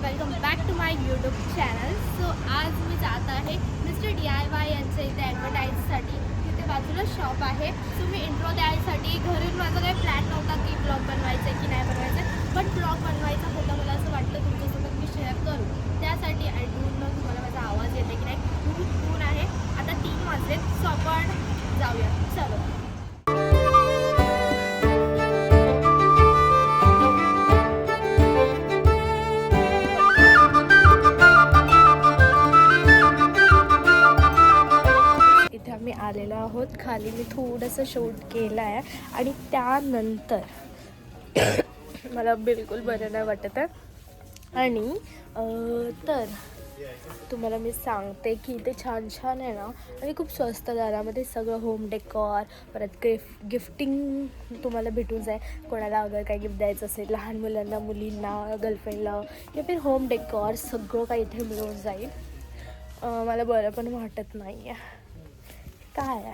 Welcome back to my YouTube channel. So आज मी जात आहे मिस्टर DIY यांच्या इथे ॲडव्हर्टाईजसाठी. तिथे बाजूला शॉप आहे. सो मी इंट्रो द्यायसाठी घरून माझा काही प्लॅन नव्हता की ब्लॉग बनवायचा आहे की नाही बनवायचा, बट ब्लॉग बनवायचा होता. मला असं वाटलं तुमच्यासोबत मी शेअर करू. त्यासाठी आय डोंट नो तुम्हाला माझा आवाज येते की नाही. खूप ऊन आहे. आता 3 वाजलेत. सो आपण जाऊया. चलो. आम्ही आलेलो आहोत. खाली मी थोडंसं शूट केलं आहे आणि त्यानंतर मला बिलकुल बरं नाही वाटत आहे. आणि तर तुम्हाला मी सांगते की इथे छान छान आहे ना, आणि खूप स्वस्त दरामध्ये सगळं होम डेकॉर, परत गिफ्टिंग तुम्हाला भेटून जाईल. कोणाला अगर काही गिफ्ट द्यायचं असेल, लहान मुलांना, मुलींना, गर्लफ्रेंडला, या फिर होम डेकॉर सगळं काही इथे मिळून जाईल. मला बरं पण वाटत नाही आहे. काय आहे,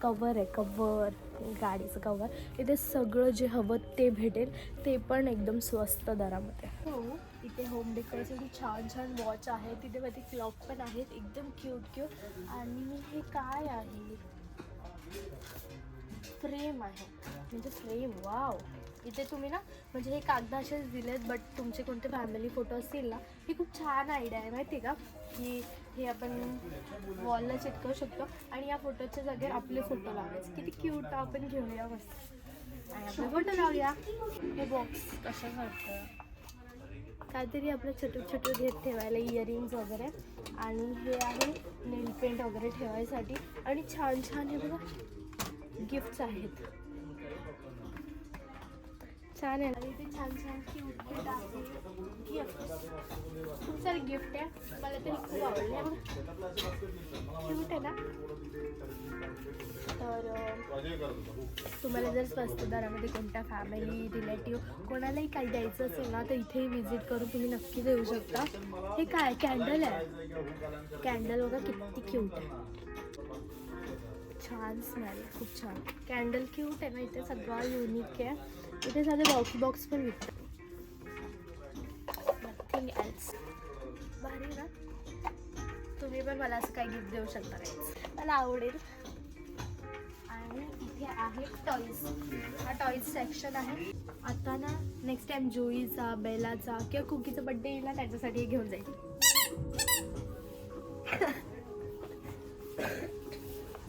कवर आहे, कवर, गाडीचं कवर. इथे सगळं जे हवं ते भेटेल, ते पण एकदम स्वस्त दरामध्ये. हो, इथे होम डेकोरेशनची छान छान वॉच आहे. तिथे मध्ये क्लॉक पण आहेत, एकदम क्यूट क्यूट. आणि हे काय आहे, फ्रेम आहे, म्हणजे फ्रेम. वाव. इथे तुम्ही ना, म्हणजे हे कागद असेच दिलेत, बट तुमचे कोणते फॅमिली फोटो असतील ना, ही खूप छान आयडिया आहे माहिती आहे का, की हे आपण वॉलला चिटकवू शकतो आणि या फोटोच्या जागेवर आपले फोटो लावायचे. किती क्यूट. आपण घेऊया मस्त आणि आपले फोटो लावूया. हे बॉक्स कशासारखं, काहीतरी आपलं छोटं छोटं घेत ठेवायला, इयरिंग्स वगैरे. आणि हे आहे नेल पेंट वगैरे ठेवायसाठी. आणि छान छान हे बघा गिफ्ट्स आहेत. छान आहे. आणि ते छान छान क्यूट क्यूट आहे. गिफ्ट खूप सारे गिफ्ट आहे. मला तरी खूप आवडले. क्यूट आहे ना. तर तुम्हाला जर स्वस्त दरामध्ये कोणत्या फॅमिली, रिलेटिव्ह कोणालाही काही द्यायचं असेल ना, तर इथे व्हिजिट करून तुम्ही नक्की देऊ शकता. हे काय, कॅन्डल आहे. कॅन्डल बघा किती क्यूट आहे. छान स्मेल, खूप छान कॅन्डल. क्यूट आहे ना. इथे सगळं युनिक आहे. इथे साधे बॉक्स पण विकतात. Nothing else. भारी ना. तुम्ही पण मला असं काही गिफ्ट देऊ शकता काय, मला आवडेल. आणि इथे आहे टॉईज. हा टॉईज सेक्शन आहे. आता ना नेक्स्ट टाइम जुईचा, बेलाचा किंवा कुकीचा बड्डे येईल ना, त्याच्यासाठी हे घेऊन जाईल.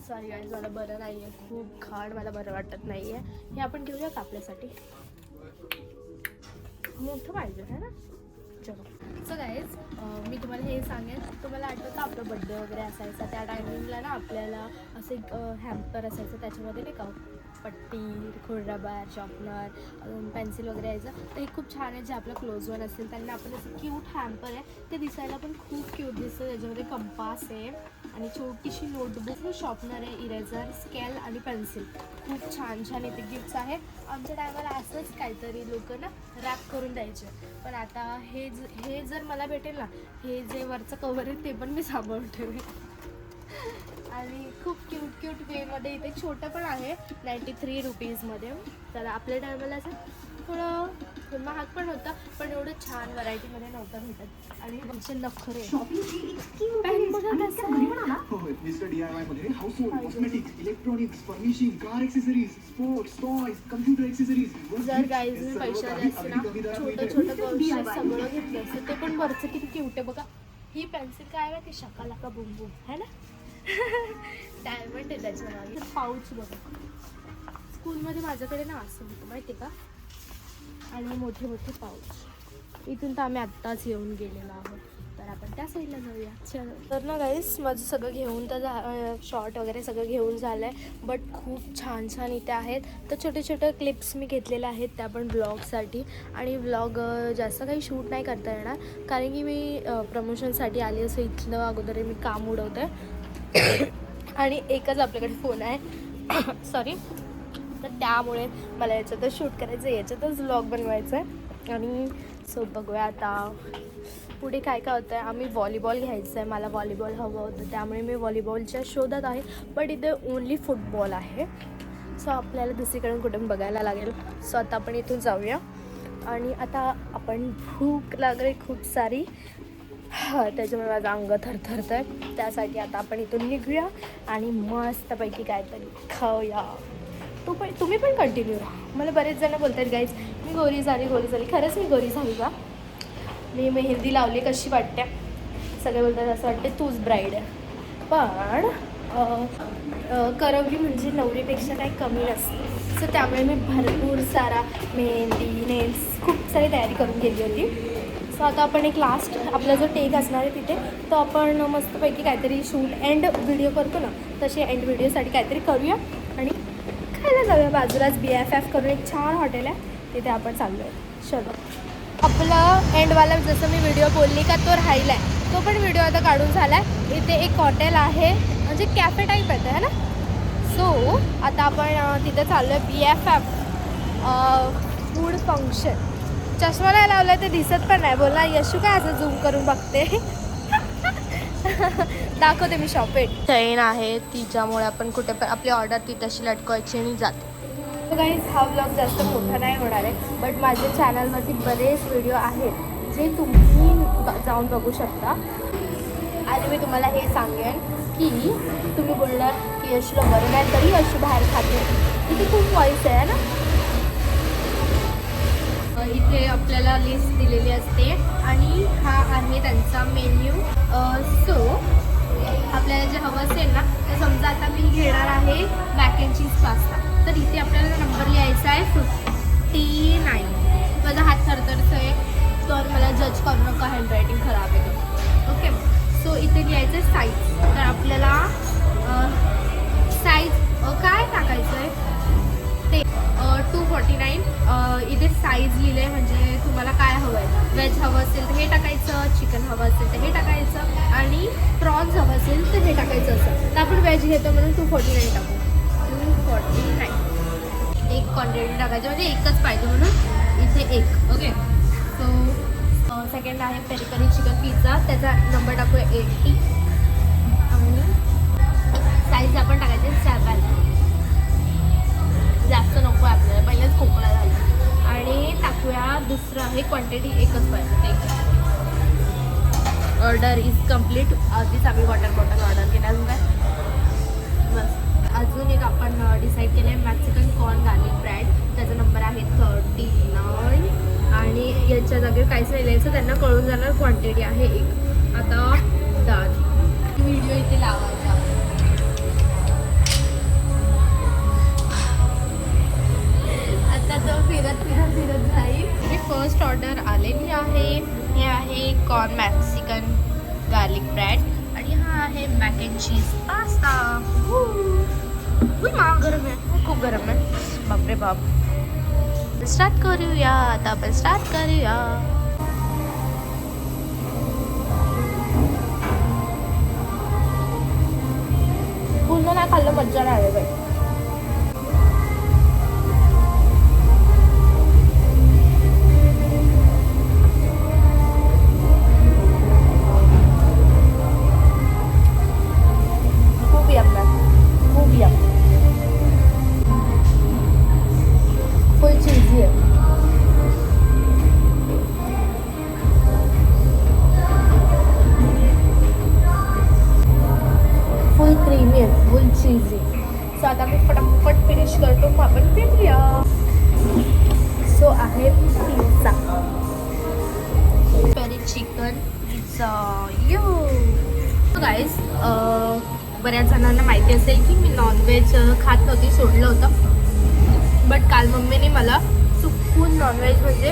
सॉरी गाईज, मला बरं नाही आहे, खूप घाण, मला बरं वाटत नाही आहे. हे आपण घेऊया का आपल्यासाठी? मोठं पाहिजे आहे ना. चलो. सो गाईज, मी तुम्हाला हे सांगेन, तुम्हाला आठवतं आपलं बड्डे वगैरे असायचा, त्या टायमिंगला ना आपल्याला असं एक हॅम्पर असायचं. त्याच्यामध्ये नाही का पट्टी, खोडरबर, शॉर्पनर, पेन्सिल वगैरे यायचं. तर हे खूप छान आहे. जे आपलं क्लोज वन असेल त्यांना आपण असं क्यूट हॅम्पर आहे, ते दिसायला पण खूप क्यूट दिसतं. त्याच्यामध्ये कंपास आहे आणि छोटीशी नोटबुक, शॉर्पनर आहे, इरेझर, स्केल आणि पेन्सिल. खूप छान छान इथे गिफ्ट्स आहे. आमच्या टायमाला असंच काहीतरी लोक ना रॅप करून द्यायचे, पण आता हे जर मला भेटेल ना, हे जे वरचं कवर आहे ते पण मी सांभाळून ठेवेल. आणि खूप क्यूट क्यूट वेमध्ये इथे छोटं पण आहे 93 रुपीजमध्ये. तर आपल्या टायमाला असं थोडं महाग पण होतं, पण एवढं छान व्हरायटीमध्ये नव्हतं भेटत. आणि म्हणजे नखरे पॅन बघा कसं आहे. मिस्टर DIY मध्ये household, cosmetics, electronics, furnishing, car accessories, sports, toys, computer accessories. जर गाईज मी पैसे असते ना, छोटं छोटं गोष्ट सगळं घेतलं असतं. ते पण वरचं किती क्यूट आहे बघा. ही पेन्सिल काय आहे, ती शकालाका बुम बुम आहे ना. डायमंड आहे त्याच्या मागे. पाऊच बघा. स्कूलमध्ये माझ्याकडे ना असं होतं माहिती आहे का, आणि मोठे मोठे पाऊच. इथून तर आम्ही आत्ताच येऊन गेलेलो आहोत. तर आपण त्या साईडला जाऊया. चल. तर ना गाईस, माझं सगळं घेऊन तर शॉर्ट वगैरे सगळं घेऊन झालं आहे, बट खूप छान छान इथे आहेत. तर छोटे छोटे क्लिप्स मी घेतलेल्या आहेत, त्या पण ब्लॉगसाठी. आणि ब्लॉग जास्त काही शूट नाही करता येणार, कारण की मी प्रमोशनसाठी आली असं इथलं अगोदर मी काम उडवते. आणि एकच आपल्याकडे फोन आहे. सॉरी. तर त्यामुळे मला याच्यातच शूट करायचं आहे, याच्यातच व्लॉग बनवायचं आहे. आणि सो बघूया आता पुढे काय काय होतं आहे. आम्ही व्हॉलीबॉल घ्यायचं आहे, मला व्हॉलीबॉल हवं होतं, त्यामुळे मी व्हॉलीबॉलच्या शोधात आहे. बट इथे ओन्ली फुटबॉल आहे. सो आपल्याला दुसरीकडून कुठून बघायला लागेल. सो आता आपण इथून जाऊया आणि आता आपण भूक लागली खूप सारी. त्याच्यामुळे माझं अंग थरथरतं आहे. त्यासाठी आता आपण इथून निघूया आणि मस्तपैकी काहीतरी खाऊया. तुम्ही पण कंटिन्यू राहा. मला बरेच जण बोलतात गाईज मी गोरी झाली. खरंच मी गोरी झाली का? मी मेहंदी लावली कशी वाटते? सगळे बोलतात असं वाटते तूच ब्राईड आहे. पण करवली म्हणजे नवरीपेक्षा काही कमी नसते. सो त्यामुळे मी भरपूर सारा मेहंदी नेल्स खूप सारी तयारी करून गेली होती. सो आता आपण एक लास्ट आपला जो टेक असणार आहे तिथे तो आपण मस्तपैकी काहीतरी शूट एंड व्हिडिओ करतो ना, तसे एंड व्हिडिओसाठी काहीतरी करूया आणि खायला जाऊया. बाजूलाच BFF करून एक छान हॉटेल आहे, तिथे आपण चाललो आहे. चलो, आपलं एंडवाला जसं मी व्हिडिओ बोलली का तो राहिला आहे, तो पण व्हिडिओ आता काढून झाला आहे. इथे एक हॉटेल आहे म्हणजे कॅफे टाईप येतं आहे ना. सो आता आपण तिथे चाललो आहे BFF फूड फंक्शन. चष्मा नाही लावला ते दिसत पण नाही. बोला यशू काय असं झूम करून बघते. दाखवते मी शॉपेट. चैन आहे तिच्यामुळे आपण कुठे पण आपली ऑर्डर ती तशी लटकवायची आणि जाते. गाईज हा व्लॉग जास्त मोठा नाही होणार आहे, बट माझ्या चॅनलवरती बरेच व्हिडिओ आहेत जे तुम्ही जाऊन बघू शकता. आणि मी तुम्हाला हे सांगेन की तुम्ही बोलणार की यशूला बरं नाही तरी यशू बाहेर खाते, इथे खूप वॉईस आहे ना. इथे आपल्याला लिस्ट दिलेली असते आणि हा आहे त्यांचा मेन्यू. सो आपल्याला जे हवं असेल ना, तर समजा आता मी घेणार आहे मॅक अँड चीज पास्ता, तर इथे आपल्याला नंबर लिहायचा आहे 59. माझा हात थरथरचा आहे तर मला जज करू नका, हँडरायटिंग खराब आहे तर. ओके, सो इथे लिहायचं आहे साईज. तर आपल्याला साईज काय टाकायचं आहे ते 249. इथे साईज लिहिले म्हणजे तुम्हाला काय हवं आहे. व्हेज हवं असेल तर हे टाकायचं, चिकन हवं असेल तर हे टाकायचं आणि प्रॉन्स हवं असेल तर हे टाकायचं. असं तर आपण व्हेज घेतो म्हणून 249 टाकू. 249 एक क्वांटिटी टाकायची म्हणजे एकच पाहिजे म्हणून इथे एक. ओके, सो सेकंड आहे पेरी पेरी चिकन पिझ्झा, त्याचा नंबर टाकूया 80 आणि साईज आपण टाकायचे 7. जास्त नको आहे आपल्याला, पहिलेच खोकला झाला. आणि टाकूया दुसरं आहे क्वांटिटी एकच पाहिजे. Order is complete. आधीच आम्ही वॉटर बॉटल ऑर्डर केल्या अजून काय बस. अजून एक आपण डिसाईड केलं आहे मॅक्सिकन कॉर्न गार्लिक ब्रेड, त्याचा नंबर आहे 39 आणि याच्या जागेवर काहीच नाही लिहायचं, त्यांना कळून जाणार क्वांटिटी आहे एक. आता डाळ व्हिडिओ इथे लावायचा. आता तो फिरत जाईल. ही फर्स्ट ऑर्डर आलेली आहे. हे आहे कॉर्न मॅक्सिकन गार्लिक ब्रेड आणि हा आहे मॅक अँड चीज पास्ता. गरम आहे, खूप गरम आहे. बापरे बाप. स्टार्ट करूया आता, आपण स्टार्ट करूया. पूर्ण नाही खाल्लं मज्जा नाही आली बाई. सो आता मी फटाफट फिनिश करतो, मग आपण भेटूया. सो आहे पिझ्झा, पेरी चिकन पिझ्झा. यो गाईज, बऱ्याच जणांना माहिती असेल की मी नॉनव्हेज खात नव्हती, सोडलं होतं. बट काल मम्मीने मला चुकून नॉनव्हेज म्हणजे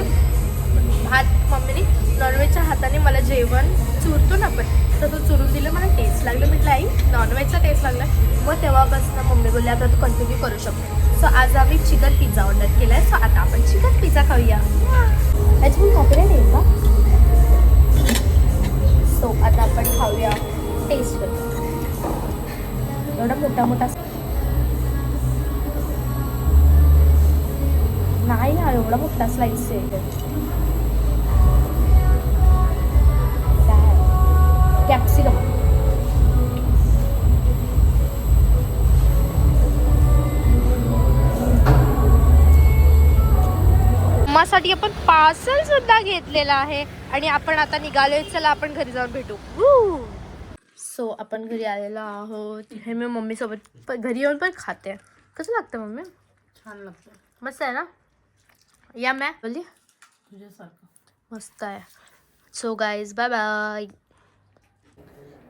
मम्मीने नॉनव्हेजच्या हाताने मला जेवण चुरतो ना आपण तसं चुरून दिलं. मला टेस्ट लागलं, म्हटलं आई नॉनव्हेजचा टेस्ट लागला. मग तेव्हापासून मम्मी बोलली आता तू कंटिन्यू करू शकतो. सो आज आम्ही चिकन पिझ्झा ऑर्डर केला आहे. सो आता आपण चिकन पिझ्झा खाऊया. याची पण कॉपीराइट आहे का? सो आता आपण खाऊया, टेस्ट करू. एवढा मोठा नाही हा एवढा मोठा स्लाइस आहे. कॅप्सिकम मम्मासाठी आपण पार्सल सुद्धा घेतलेला आहे आणि आपण आता निघालोय. चला आपण घरी जाऊन भेटू. सो आपण घरी आलेलो आहोत. हे मी मम्मी सोबत घरी येऊन पण खाते. कसं लागतं मम्मी? छान लागतं मस्त आहे ना? या मॅ बोलली तुझ्यासारखं. मस्त आहे. So guys bye bye.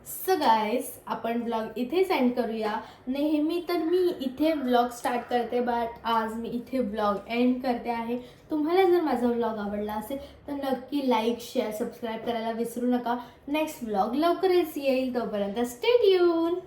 So guys आपण ब्लॉग इथे सेंड करूया. नेहमी तर मी इथे ब्लॉग स्टार्ट करते बट आज मी इथे ब्लॉग एंड करते आहे. तुम्हाला जर माझा ब्लॉग आवडला असेल तर नक्की लाईक शेअर सबस्क्राईब करायला विसरू नका. नेक्स्ट ब्लॉग लवकरच येईल. तोपर्यंत स्टे ट्यून.